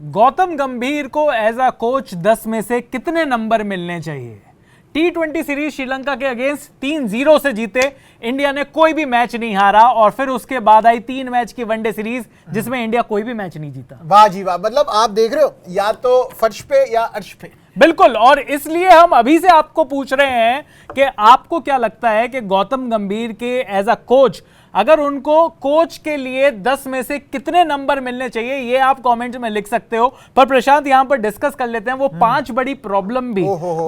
गौतम गंभीर को as a coach 10 में से कितने नंबर मिलने चाहिए? T20 सीरीज श्रीलंका के अगेंस्ट 3-0 से जीते, इंडिया ने कोई भी मैच नहीं हारा और फिर उसके बाद आई 3 मैच की वनडे सीरीज जिसमें इंडिया कोई भी मैच नहीं जीता। वाह जी वाह, मतलब आप देख रहे हो या तो फर्श पे या अर्श पे। बिल्कुल, और इसलिए हम अभी से आपको पूछ रहे हैं कि आपको क्या लगता है कि गौतम गंभीर के एज अ कोच, अगर उनको कोच के लिए 10 में से कितने नंबर मिलने चाहिए, ये आप कमेंट्स में लिख सकते हो। पर प्रशांत यहां पर डिस्कस कर लेते हैं वो 5 बड़ी प्रॉब्लम भी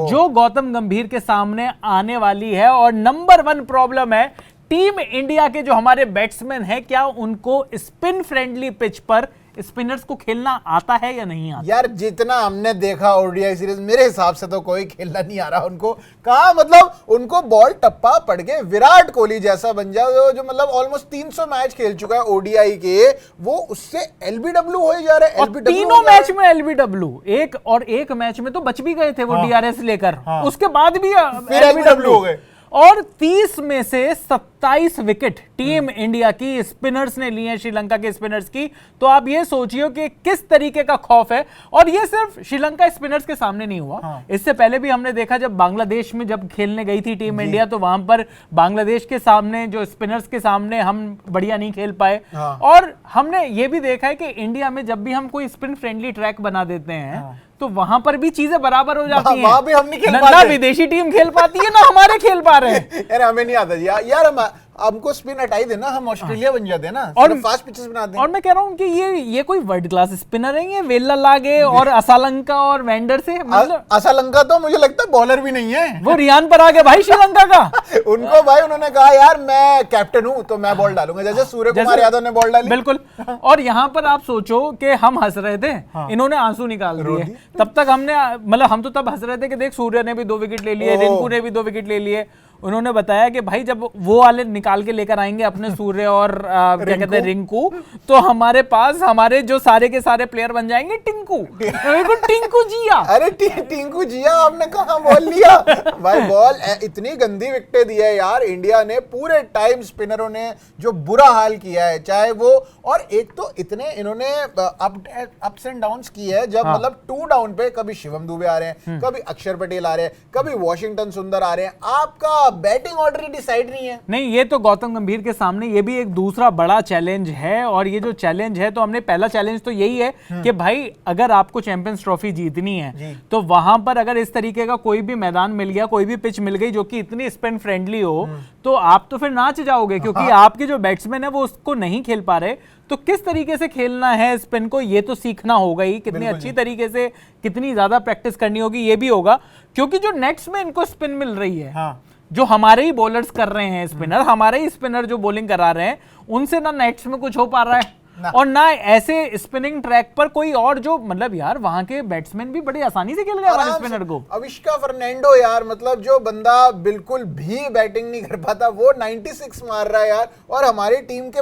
जो गौतम गंभीर के सामने आने वाली है। और नंबर 1 प्रॉब्लम है टीम इंडिया के जो हमारे बैट्समैन हैं, क्या उनको स्पिन फ्रेंडली पिच पर स्पिनर्स को खेलना आता है या नहीं आता? यार जितना हमने देखा ओडीआई सीरीज, मेरे हिसाब से तो कोई खेलना नहीं आ रहा उनको। कहा मतलब उनको बॉल टप्पा पड़ के विराट कोहली जैसा बन जाए जो मतलब ऑलमोस्ट 300 मैच खेल चुका है ओडीआई के, वो उससे एलबीडब्ल्यू हो जा रहे हैं। और तीनों मैच में एलबीडब्ल्यू, एक मैच में तो बच भी गए थे वो डीआरएस लेकर, उसके बाद भी एलबीडब्ल्यू हो गए। और 30 में से 27 विकेट टीम इंडिया की स्पिनर्स ने लिए हैं, श्रीलंका के स्पिनर्स की। तो आप ये सोचिए कि किस तरीके का खौफ है। और ये सिर्फ श्रीलंका स्पिनर्स के सामने नहीं हुआ, इससे पहले भी हमने देखा जब बांग्लादेश में जब खेलने गई थी टीम इंडिया, तो वहां पर बांग्लादेश के सामने जो स्पिनर्स के सामने हम बढ़िया नहीं खेल पाए। और हमने ये भी देखा है कि इंडिया में जब भी हम कोई स्पिन फ्रेंडली ट्रैक बना देते हैं तो वहां पर भी चीजें बराबर हो जाती हैं। वहां भी हम नहीं खेल ना पाते, विदेशी टीम खेल पाती है ना हमारे खेल पा रहे हैं। यार हमें नहीं आता जी यार, हमको स्पिन हटाई देना, हम ऑस्ट्रेलिया बन जाते हैं ना, और फास्ट पिचेस बनाते हैं। और मैं कह रहा हूं कि ये कोई वर्ल्ड क्लास स्पिनर है, ये वेल्ला लागे और असालंका और वेंडर से, मतलब असालंका तो मुझे लगता है बॉलर भी नहीं है, वो रियान पराग है भाई श्रीलंका का। उनको भाई उन्होंने कहा यार मैं कैप्टन हूं तो मैं बॉल डालूंगा, जैसे सूर्य कुमार यादव ने बॉल डाली। बिल्कुल। और यहां पर आप सोचो कि हम हंस रहे थे, इन्होंने आंसू निकाल दिए। तब तक हमने मतलब हम तो तब हंस रहे थे कि देख सूर्य ने भी 2 विकेट ले लिए, रिंकू ने भी 2 विकेट ले लिए। उन्होंने बताया कि भाई जब वो वाले निकाल के लेकर आएंगे अपने सूर्य और क्या कहते हैं रिंकू, तो हमारे पास हमारे जो सारे के सारे प्लेयर बन जाएंगे टिंकू। टिंकू जिया, अरे टिंकू जिया आपने कहा बोल लिया भाई। बॉल इतनी गंदी विकेटें दी है यार इंडिया ने, पूरे टाइम स्पिनरों ने जो बुरा हाल किया है, चाहे वो, और एक तो इतने इन्होंने अप्स एंड डाउन्स की है, जब मतलब 2 डाउन पे कभी शिवम दुबे आ रहे हैं, कभी अक्षर पटेल आ रहे हैं, कभी वॉशिंगटन सुंदर आ रहे हैं, आपका बैटिंग ऑर्डर ही डिसाइड नहीं है। नहीं, ये तो गौतम गंभीर के सामने ये भी एक दूसरा बड़ा चैलेंज है। और ये जो चैलेंज है, तो हमने पहला चैलेंज तो यही है कि भाई अगर आपको चैंपियंस ट्रॉफी जीतनी है तो वहां पर अगर इस तरीके का कोई भी मैदान मिल गया, कोई भी पिच मिल गई जो कि इतनी स्पिन फ्रेंडली हो, तो आप तो फिर नाच जाओगे, क्योंकि आपके जो बैट्समैन है वो उसको नहीं खेल पा रहे। तो किस तरीके से खेलना है स्पिन को, ये तो सीखना होगा ही, कितनी अच्छी तरीके से, कितनी ज्यादा प्रैक्टिस करनी होगी, ये भी होगा। क्योंकि जो नेट्स में इनको स्पिन मिल रही है, जो हमारे ही बॉलर्स कर रहे हैं स्पिनर, हमारे ही स्पिनर जो बॉलिंग करा रहे हैं, उनसे ना नेट्स में कुछ हो पा रहा है और ना ऐसे स्पिनिंग ट्रैक पर कोई और जो, मतलब यार वहां के बैट्समैन भी बड़ी आसानी से खेल गए हमारे स्पिनर को। अविष्का फर्नांडो यार, मतलब जो बंदा बिल्कुल भी बैटिंग नहीं कर पाता, वो 96 मार रहा है यार, और हमारी टीम के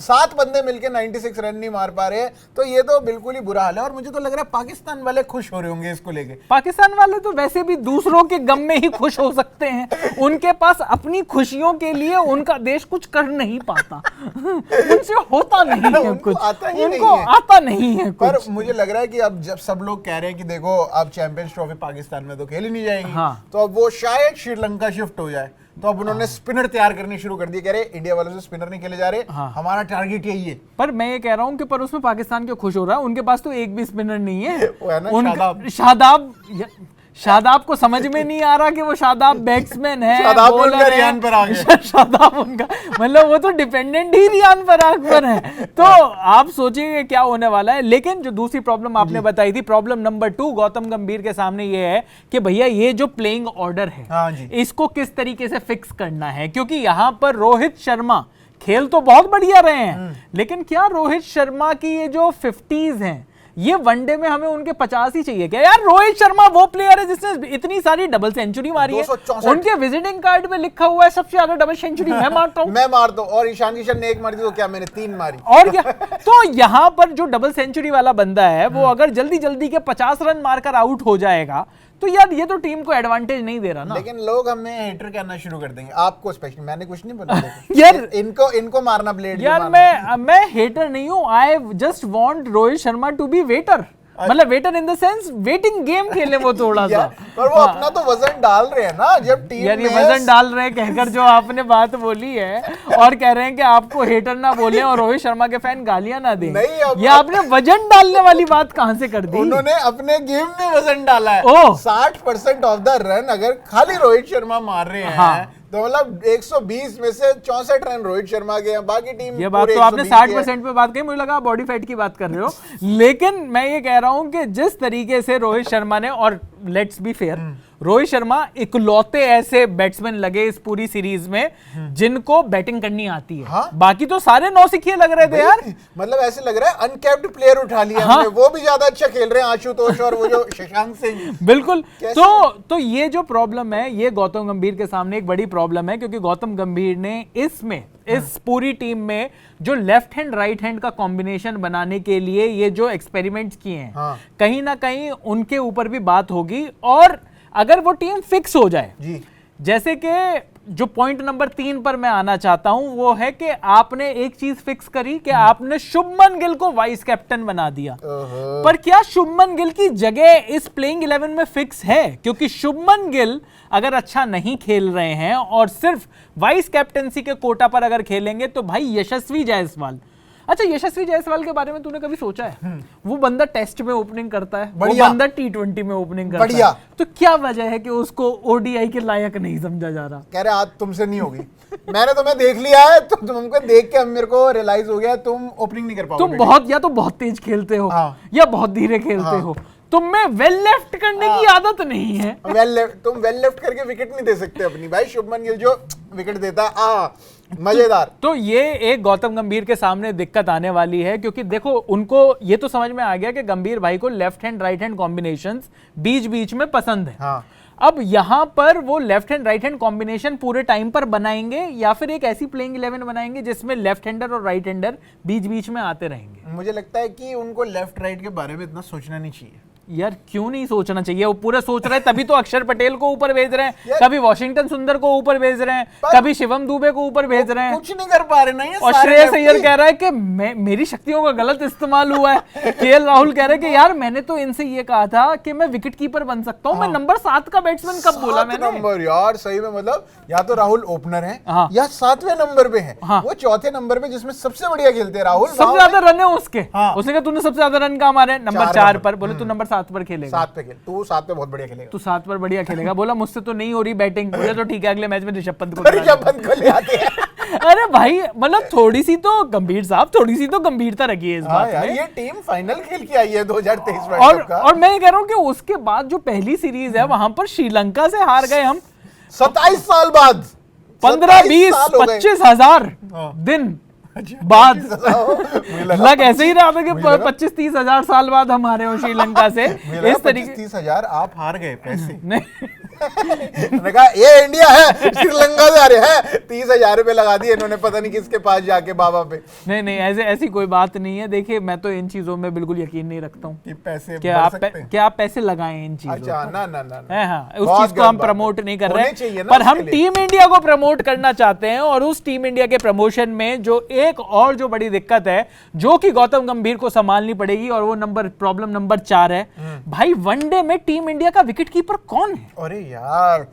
7 बंदे मिलके 96 रन नहीं मार पा रहे हैं। तो ये तो बिल्कुल ही बुरा हाल है। और मुझे तो लग रहा है पाकिस्तान वाले खुश हो रहे होंगे इसको लेके। पाकिस्तान वाले तो वैसे भी दूसरों के गम में ही खुश हो सकते हैं, उनके पास अपनी खुशियों के लिए उनका देश कुछ कर नहीं पाता, उनसे होता नहीं है कुछ, उनको आता नहीं है कुछ। पर मुझे लग रहा है कि अब जब सब लोग कह रहे हैं कि देखो अब चैंपियंस ट्रॉफी पाकिस्तान में तो खेली नहीं जाएगी, तो अब वो शायद श्रीलंका शिफ्ट हो जाए। तो अब उन्होंने स्पिनर तैयार करनी शुरू कर दी, कह रहे इंडिया वालों से स्पिनर नहीं खेले जा रहे, हमारा टारगेट यही है। पर मैं ये कह रहा हूं कि पर उसमें पाकिस्तान क्यों खुश हो रहा है, उनके पास तो एक भी स्पिनर नहीं है। वो है ना शादाब को समझ में नहीं आ रहा कि वो शादाब बैट्समैन है, शादाब उनका रियान पराग है। शादाब उनका मतलब वो तो डिपेंडेंट ही रियान पराग पर है। तो आप सोचिए क्या होने वाला है। लेकिन जो दूसरी प्रॉब्लम आपने बताई थी, प्रॉब्लम नंबर 2 गौतम गंभीर के सामने ये है कि भैया ये जो प्लेइंग ऑर्डर है, इसको किस तरीके से फिक्स करना है। क्योंकि यहां पर रोहित शर्मा खेल तो बहुत बढ़िया रहे हैं, लेकिन क्या रोहित शर्मा की ये जो 50s हैं, ये वनडे में हमें उनके 50 ही चाहिए क्या? यार रोहित शर्मा वो प्लेयर है जिसने इतनी सारी डबल सेंचुरी मारी है, उनके विजिटिंग कार्ड पे लिखा हुआ है सबसे ज्यादा डबल सेंचुरी मैं मारता हूं। मैं मारता हूं, और ईशान किशन ने 1 मारी थी, तो क्या मैंने 3 मारी। और क्या, तो यहां पर जो डबल सेंचुरी वाला बंदा है वो अगर जल्दी जल्दी के 50 रन मारकर आउट हो जाएगा, तो यार ये तो टीम को एडवांटेज नहीं दे रहा ना। लेकिन लोग हमें हेटर कहना शुरू कर देंगे, आपको स्पेशली, मैंने कुछ नहीं बोला यार, इनको मारना ब्लेड। यार मैं हेटर नहीं हूं, I just want Rohit Sharma to be waiter. मतलब waiter in the sense waiting game खेले वो थोड़ा सा। पर वो अपना तो वजन डाल रहे हैं ना जब टीम यार ये वजन डाल रहे हैं कहकर जो आपने बात बोली है और कह रहे हैं कि आपको हेटर ना बोले और रोहित शर्मा के फैन गालियां ना दें। ये आपने वजन डालने वाली बात कहां से कर दी? उन्होंने अपने गेम में वजन डाला है। 60% ऑफ द रन अगर खाली रोहित शर्मा मार रहे हैं तो मतलब 120 में से 64 रन रोहित शर्मा के हैं, बाकी टीम ये बात तो आपने 60% पे बात कही, मुझे लगा बॉडी फैट की बात कर रहे हो। लेकिन मैं ये कह रहा हूं कि जिस तरीके से रोहित शर्मा ने, और let's be fair, Rohit Sharma इकलौते ऐसे बैट्समैन लगे इस पूरी सीरीज में जिनको बैटिंग करनी आती है। हाँ? बाकी तो सारे नौसिखिए लग रहे थे यार। मतलब ऐसे लग रहा है अनकैप्ड प्लेयर उठा लिया हमने, वो भी ज्यादा अच्छा खेल रहे हैं आशुतोष और वो जो शशांक सिंह। बिल्कुल। तो ये जो प्रॉब्लम है ये गौतम गंभीर के सामने एक बड़ी प्रॉब्लम है, क्योंकि गौतम गंभीर ने इस पूरी टीम में जो लेफ्ट हैंड राइट हैंड का कॉम्बिनेशन बनाने के लिए ये जो एक्सपेरिमेंट्स किए हैं, कहीं ना कहीं उनके ऊपर भी बात होगी। और अगर वो टीम फिक्स हो जाए जी, जैसे कि जो पॉइंट नंबर 3 पर मैं आना चाहता हूं वो है कि आपने एक चीज फिक्स करी कि आपने शुभमन गिल को वाइस कैप्टन बना दिया। पर क्या शुभमन गिल की जगह इस प्लेइंग 11 में फिक्स है? क्योंकि शुभमन गिल अगर अच्छा नहीं खेल रहे हैं और सिर्फ वाइस कैप्टनसी के कोटा पर अगर खेलेंगे तो भाई यशस्वी जायसवाल, अच्छा यशस्वी जायसवाल के बारे में तूने कभी सोचा है? वो बंदा टेस्ट में ओपनिंग करता है, वो बंदा T20 में ओपनिंग करता है, तो क्या वजह है कि उसको ओडीआई के लायक नहीं समझा जा रहा? कह रहे आज तुमसे नहीं होगी। मैंने तुम्हें देख लिया है, तो तुमको देख के मेरे को रियलाइज हो गया तुम ओपनिंग नहीं कर पाओगे। तुम बहुत या तो बहुत तेज खेलते हो या बहुत धीरे खेलते हो, तुम में वेल लेफ्ट करने की आदत नहीं है। तुम वेल लेफ्ट करके विकेट नहीं दे सकते अपनी। भाई शुभमन गिल जो विकेट देता है मजेदार। तो ये एक गौतम गंभीर के सामने दिक्कत आने वाली है, क्योंकि देखो उनको ये तो समझ में आ गया कि गंभीर भाई को left hand right hand combinations बीच बीच में पसंद है। अब यहां पर वो left hand right hand combination पूरे टाइम पर बनाएंगे या फिर एक ऐसी प्लेइंग 11 बनाएंगे जिसमें लेफ्ट हैंडर और राइट हैंडर बीच बीच में आते रहेंगे? मुझे लगता है कि उनको लेफ्ट राइट के बारे में इतना सोचना नहीं चाहिए। यार क्यों नहीं सोचना चाहिए? वो पूरा सोच रहे हैं तभी तो अक्षर पटेल को ऊपर भेज रहे हैं, कभी वॉशिंगटन सुंदर को ऊपर भेज रहे हैं, कभी शिवम दुबे को ऊपर भेज रहे हैं, कुछ नहीं कर पा रहे नहीं। और श्रेयस अय्यर कह रहा है कि मेरी शक्तियों का गलत इस्तेमाल हुआ है। केएल राहुल कह रहे हैं कि यार मैंने तो इनसे ये कहा था कि मैं विकेट कीपर बन सकता हूं। मैं नंबर 7 का बैट्समैन कब बोला मैंने? नंबर यार सही में, मतलब या तो राहुल ओपनर है या 7वें नंबर पे है। वो चौथे नंबर पे जिसमें सबसे बढ़िया खेलते हैं राहुल, सबसे ज्यादा रन है उसके। उसने कहा तूने सबसे ज्यादा रन कहाँ मारे? नंबर 4 पर। बोले तू नंबर 7 पर खेलेगा। तू 7 पे बहुत बढ़िया खेलेगा। तू 7 पर बढ़िया खेलेगा। बोला मुझसे तो नहीं हो रही बैटिंग। बोले तो ठीक है अगले मैच में ऋषभ पंत को ले आते हैं। अरे भाई मतलब थोड़ी सी तो गंभीर साहब, थोड़ी सी तो गंभीरता रखिए इस बात में। ये टीम फाइनल खेल के आई है 2023 वर्ल्ड कप का। और मैं ये कह रहा हूं कि उसके बाद जो पहली सीरीज है वहां पर श्रीलंका से हार गए हम 27 साल बाद, 15, 20, 25 हजार दिन बाद। लग ऐसे ही रहा था कि 25-30 हजार साल बाद हम हारे हो श्रीलंका से। इस तरीके 30 हजार आप हार गए पैसे नहीं कहा ये इंडिया है, श्रीलंका से आ रहे हैं। 30,000 रुपए लगा दिए इन्होंने पता नहीं किसके पास जाके बाबा पे। नहीं ऐसी कोई बात नहीं है। देखिए मैं तो इन चीजों में बिल्कुल यकीन नहीं रखता हूँ कि पैसे क्या आप पैसे लगाएं इन चीजों। अच्छा ना उस चीज को हम प्रमोट नहीं कर रहे हैं, पर हम टीम इंडिया को प्रमोट करना चाहते हैं। और उस टीम इंडिया के प्रमोशन में जो एक और जो बड़ी दिक्कत है जो कि गौतम गंभीर को संभालनी पड़ेगी, और वो प्रॉब्लम नंबर 4 है। भाई वनडे में टीम इंडिया का विकेट कीपर कौन है? अरे यार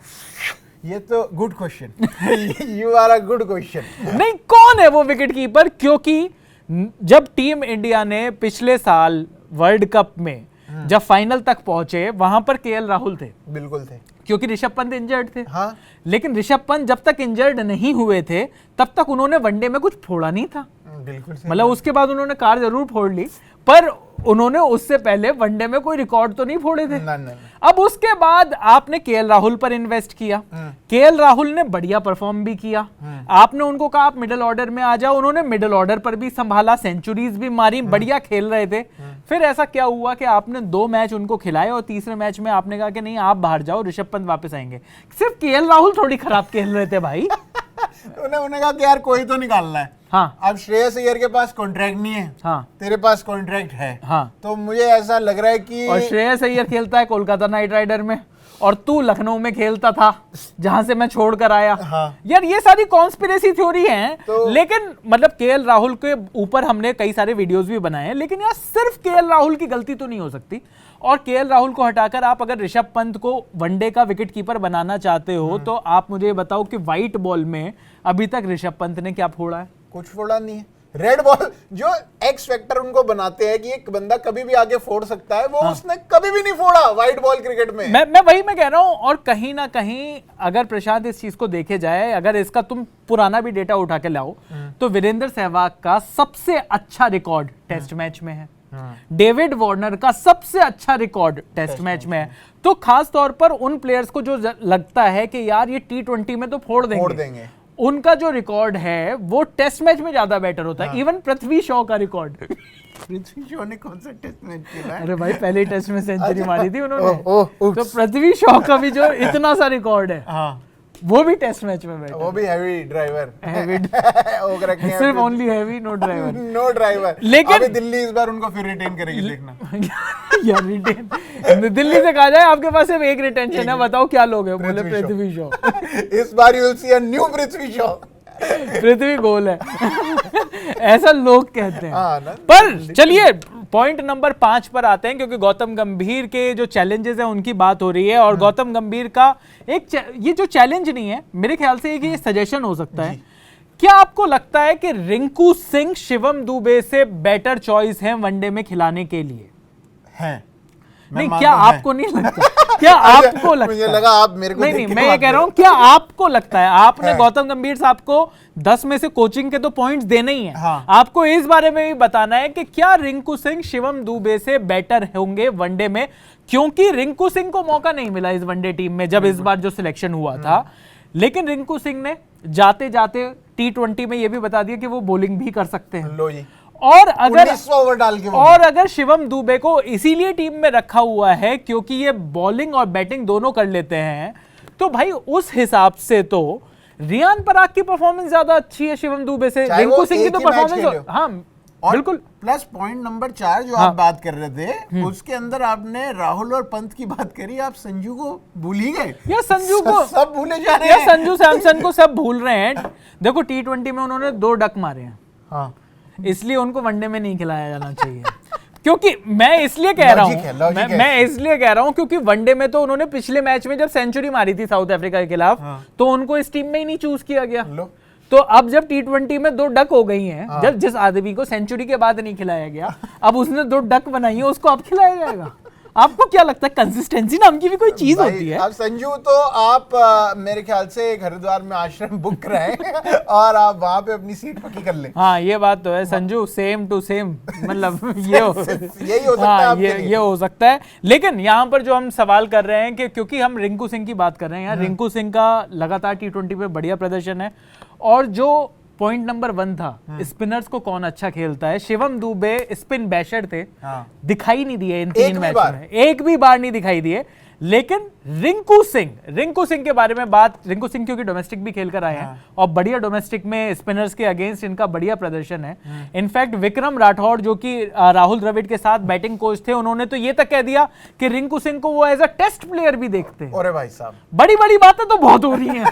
ये तो good question. You are a good question. नहीं कौन है वो विकेट कीपर? क्योंकि जब टीम इंडिया ने पिछले साल वर्ल्ड कप में जब फाइनल तक पहुंचे वहां पर केएल राहुल थे। बिल्कुल थे, क्योंकि ऋषभ पंत इंजर्ड थे। लेकिन ऋषभ पंत जब तक इंजर्ड नहीं हुए थे तब तक उन्होंने वनडे में कुछ फोड़ा नहीं था। बिल्कुल, मतलब उसके बाद उन्होंने कार जरूर फोड़ ली, पर उन्होंने उससे पहले वनडे में कोई रिकॉर्ड तो नहीं फोड़े थे। अब उसके बाद आपने केएल राहुल पर इन्वेस्ट किया। केएल राहुल ने बढ़िया परफॉर्म भी किया। आपने उनको कहा आप मिडिल ऑर्डर में आ जाओ, उन्होंने मिडिल ऑर्डर पर भी संभाला, सेंचुरीज भी मारी, बढ़िया खेल रहे थे। फिर ऐसा क्या हुआ कि आपने 2 मैच उनको खिलाए और तीसरे मैच में आपने कहा कि नहीं आप बाहर जाओ, ऋषभ पंत वापस आएंगे। सिर्फ केएल राहुल थोड़ी खराब खेल रहे थे भाई। उन्हें कहा कि यार कोई तो निकालना है। हाँ। अब श्रेयस अय्यर के पास कॉन्ट्रैक्ट नहीं है, हाँ। तेरे पास कॉन्ट्रैक्ट है, हाँ। तो मुझे ऐसा लग रहा है कि और श्रेयस अय्यर खेलता है कोलकाता नाइट राइडर में और तू लखनऊ में खेलता था जहां से मैं छोड़कर आया। हाँ। यार ये सारी कॉन्स्पिरेसी थ्योरी हैं, तो लेकिन मतलब केएल राहुल के ऊपर हमने कई सारे वीडियोस भी बनाए हैं, लेकिन यार सिर्फ केएल राहुल की गलती तो नहीं हो सकती। और केएल राहुल को हटाकर आप अगर ऋषभ पंत को वनडे का विकेट कीपर बनाना चाहते हो तो आप मुझे बताओ कि व्हाइट बॉल में अभी तक ऋषभ पंत ने क्या फोड़ा है? कुछ फोड़ा नहीं है। रेड बॉल जो एक्स फैक्टर उनको बनाते हैं कि एक बंदा कभी भी आगे फोड़ सकता है, वो उसने कभी भी नहीं फोड़ा व्हाइट बॉल क्रिकेट में। मैं वही मैं कह रहा हूं। और कहीं ना कहीं अगर प्रशांत इस चीज को देखे जाए, अगर इसका तुम पुराना भी डेटा उठा के लाओ तो वीरेंद्र सहवाग का सबसे अच्छा रिकॉर्ड टेस्ट मैच में है, डेविड वार्नर का सबसे अच्छा रिकॉर्ड टेस्ट मैच में है। तो खास तौर पर उन प्लेयर्स को जो लगता है कि यार ये T20 में तो फोड़ देंगे, उनका जो रिकॉर्ड है वो टेस्ट मैच में ज्यादा बेटर होता है। इवन पृथ्वी शॉ का रिकॉर्ड पृथ्वी शॉ ने कौन सा टेस्ट मैच खेला है? अरे भाई पहले टेस्ट में सेंचुरी मारी थी उन्होंने। तो पृथ्वी शॉ का भी जो इतना सा रिकॉर्ड है, हाँ, वो भी टेस्ट मैच में बैठा, वो भी हैवी ड्राइवर, सिर्फ only heavy, no driver, no driver. लेकिन अभी दिल्ली इस बार उनको फिर रिटेन करेगी, देखना। यार रिटेन दिल्ली से कहा जाए आपके पास सिर्फ एक रिटेंशन है, बताओ क्या लोग हैं? बोले पृथ्वी शॉ। इस बार you will see a new Prithvi Shaw. Prithvi गोल है ऐसा लोग कहते हैं। पर चलिए पॉइंट नंबर 5 पर आते हैं, क्योंकि गौतम गंभीर के जो चैलेंजेस हैं उनकी बात हो रही है। और गौतम गंभीर का ये जो चैलेंज नहीं है, मेरे ख्याल से ये सजेशन हो सकता है। क्या आपको लगता है कि रिंकू सिंह शिवम दुबे से बेटर चॉइस है वनडे में खिलाने के लिए? हैं। नहीं, क्या आपको नहीं लगता? क्या आपको लगता है? मुझे लगा आप मेरे को नहीं, मैं ये कह रहा हूं, क्या आपको लगता है? आपने गौतम गंभीर साहब को 10 में से कोचिंग के तो पॉइंट्स देने ही हैं। हाँ। आपको इस बारे में भी बताना है कि क्या रिंकू सिंह शिवम दुबे से बेटर होंगे वनडे में, क्योंकि रिंकू सिंह को मौका नहीं मिला इस वनडे टीम में जब इस बार जो सिलेक्शन हुआ था। लेकिन रिंकू सिंह ने जाते जाते T20 में ये भी बता दिया कि वो बॉलिंग भी कर सकते हैं। लो जी। और अगर ओवर डाल के और अगर शिवम दुबे को इसीलिए टीम में रखा हुआ है क्योंकि ये बॉलिंग और बैटिंग दोनों कर लेते हैं, तो भाई उस हिसाब से तो रियान पराग की परफॉर्मेंस ज्यादा अच्छी है शिवम दुबे से। रिंकू सिंह की तो परफॉर्मेंस, हाँ बिल्कुल। प्लस पॉइंट नंबर 4 जो आप बात कर रहे थे, उसके अंदर आपने राहुल और पंत की बात करी, आप संजू को भूल ही गए। या संजू को सब भूले जा रहे हैं। संजू सैमसन को सब भूल रहे हैं। देखो T20 में उन्होंने 2 डक मारे हैं, हाँ, इसलिए उनको वनडे में नहीं खिलाया जाना चाहिए। क्योंकि मैं इसलिए कह रहा हूं, मैं इसलिए कह रहा हूं क्योंकि वनडे में तो उन्होंने पिछले मैच में जब सेंचुरी मारी थी साउथ अफ्रीका के खिलाफ, तो उनको इस टीम में ही नहीं चूज किया गया। तो अब जब T20 में 2 डक हो गई हैं, जब जिस आदमी को सेंचुरी के बाद नहीं खिलाया गया, अब उसने 2 डक बनाई है, उसको अब खिलाया जाएगा। आपको क्या लगता है? कंसिस्टेंसी नाम की भी कोई चीज होती है? अब संजू तो आप मेरे ख्याल से एक हरिद्वार में आश्रम बुक कराएं और आप वहां पे अपनी सीट पक्की कर लें। हाँ ये बात तो है संजू, सेम टू सेम, मतलब यही हो सकता है। ये हो सकता है। लेकिन यहाँ पर जो हम सवाल कर रहे हैं कि क्योंकि हम रिंकू सिंह की बात कर रहे हैं यार, रिंकू सिंह का लगातार T20 पे बढ़िया प्रदर्शन है। और जो पॉइंट नंबर 1 था, स्पिनर्स को कौन अच्छा खेलता है, शिवम दुबे स्पिन बैशर थे, दिखाई नहीं दिए इन 3 मैच में, एक भी बार नहीं दिखाई दिए। लेकिन रिंकू सिंह के बारे में बात, रिंकू सिंह क्योंकि डोमेस्टिक भी खेलकर आए हैं और बढ़िया डोमेस्टिक में स्पिनर्स के अगेंस्ट इनका बढ़िया प्रदर्शन है। इनफैक्ट विक्रम राठौड़ जो कि राहुल द्रविड़ के साथ बैटिंग कोच थे, उन्होंने तो ये तक कह दिया कि रिंकू सिंह को वो एज अ टेस्ट प्लेयर भी देखते हैं। अरे भाई साहब, बड़ी बड़ी बातें तो बहुत हो रही हैं।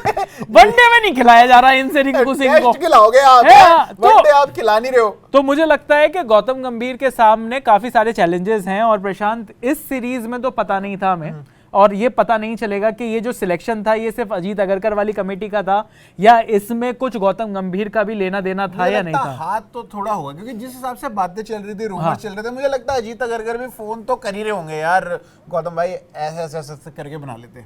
वनडे में नहीं खिलाया जा रहा है इनसे रिंकू सिंह को, खिलाओगे आप, वनडे आप खिला नहीं रहे हो। तो मुझे लगता है कि गौतम गंभीर के सामने काफी सारे चैलेंजेस हैं। और प्रशांत, इस सीरीज में तो पता नहीं था हमें, और ये पता नहीं चलेगा कि ये जो सिलेक्शन था ये सिर्फ अजीत अगरकर वाली कमेटी का था या इसमें कुछ गौतम गंभीर का भी लेना देना था या नहीं था। हाथ तो थोड़ा होगा, क्योंकि जिस हिसाब से बातें चल रही थी, रूमर्स चल रहे थे, मुझे लगता है अजीत अगरकर भी फोन तो कर ही रहे होंगे यार, गौतम भाई ऐसे ऐसे करके बना लेते।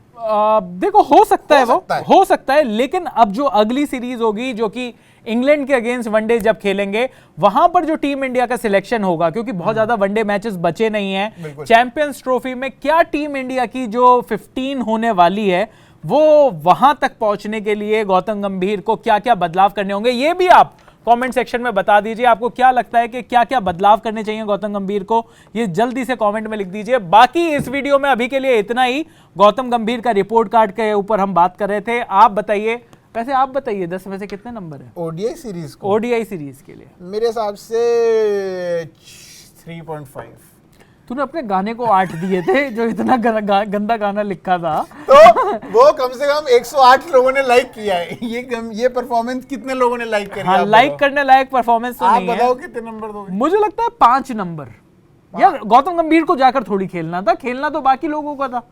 देखो हो सकता है, वो हो सकता है। लेकिन अब जो अगली सीरीज होगी जो कि इंग्लैंड के अगेंस्ट वनडे जब खेलेंगे, वहां पर जो टीम इंडिया का सिलेक्शन होगा, क्योंकि बहुत ज्यादा वनडे मैचेस बचे नहीं हैं, चैंपियंस ट्रॉफी में क्या टीम इंडिया की जो 15 होने वाली है, वो वहां तक पहुंचने के लिए गौतम गंभीर को क्या क्या बदलाव करने होंगे, ये भी आप कमेंट सेक्शन में बता दीजिए। आपको क्या लगता है कि क्या क्या बदलाव करने चाहिए गौतम गंभीर को, ये जल्दी से कमेंट में लिख दीजिए। बाकी इस वीडियो में अभी के लिए इतना ही। गौतम गंभीर का रिपोर्ट कार्ड के ऊपर हम बात कर रहे थे। आप बताइए वैसे आप बताइए 10 में से कितने नंबर है ओडीआई सीरीज को? ओडीआई सीरीज के लिए मेरे हिसाब से 3.5। तूने अपने गाने को 8 दिए थे जो इतना गंदा गाना लिखा था। तो वो कम से कम 108 लोगों ने लाइक किया है। ये परफॉर्मेंस कितने लोगों ने लाइक करी? हाँ, लाइक करने लायक परफॉर्मेंस तो नहीं है। आप बताओ कितने नंबर दोगे? मुझे लगता है 5 नंबर। यार गौतम गंभीर को जाकर थोड़ी खेलना था, खेलना तो बाकी लोगों का था।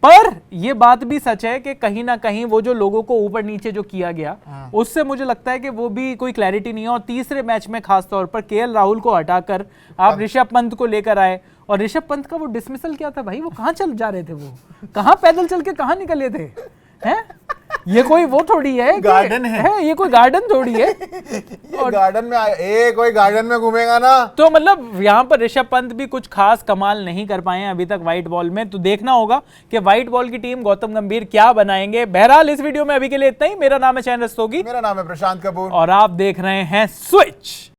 पर ये बात भी सच है कि कहीं ना कहीं वो जो लोगों को ऊपर नीचे जो किया गया, उससे मुझे लगता है कि वो भी कोई क्लैरिटी नहीं है। और तीसरे मैच में खास तौर पर केएल राहुल को हटाकर आप ऋषभ पंत को लेकर आए, और ऋषभ पंत का वो डिसमिसल क्या था भाई? वो कहां चल जा रहे थे? वो कहां पैदल चल के कहां निकले थे? हैं? ये कोई वो थोड़ी है, गार्डन है। ये कोई गार्डन थोड़ी है। और गार्डन में कोई गार्डन में घूमेगा ना। तो मतलब यहाँ पर ऋषभ पंत भी कुछ खास कमाल नहीं कर पाए हैं अभी तक व्हाइट बॉल में। तो देखना होगा कि व्हाइट बॉल की टीम गौतम गंभीर क्या बनाएंगे। बहरहाल इस वीडियो में अभी के लिए इतना ही। मेरा नाम है चैन रस्तोगी, मेरा नाम है प्रशांत कपूर, और आप देख रहे हैं स्विच।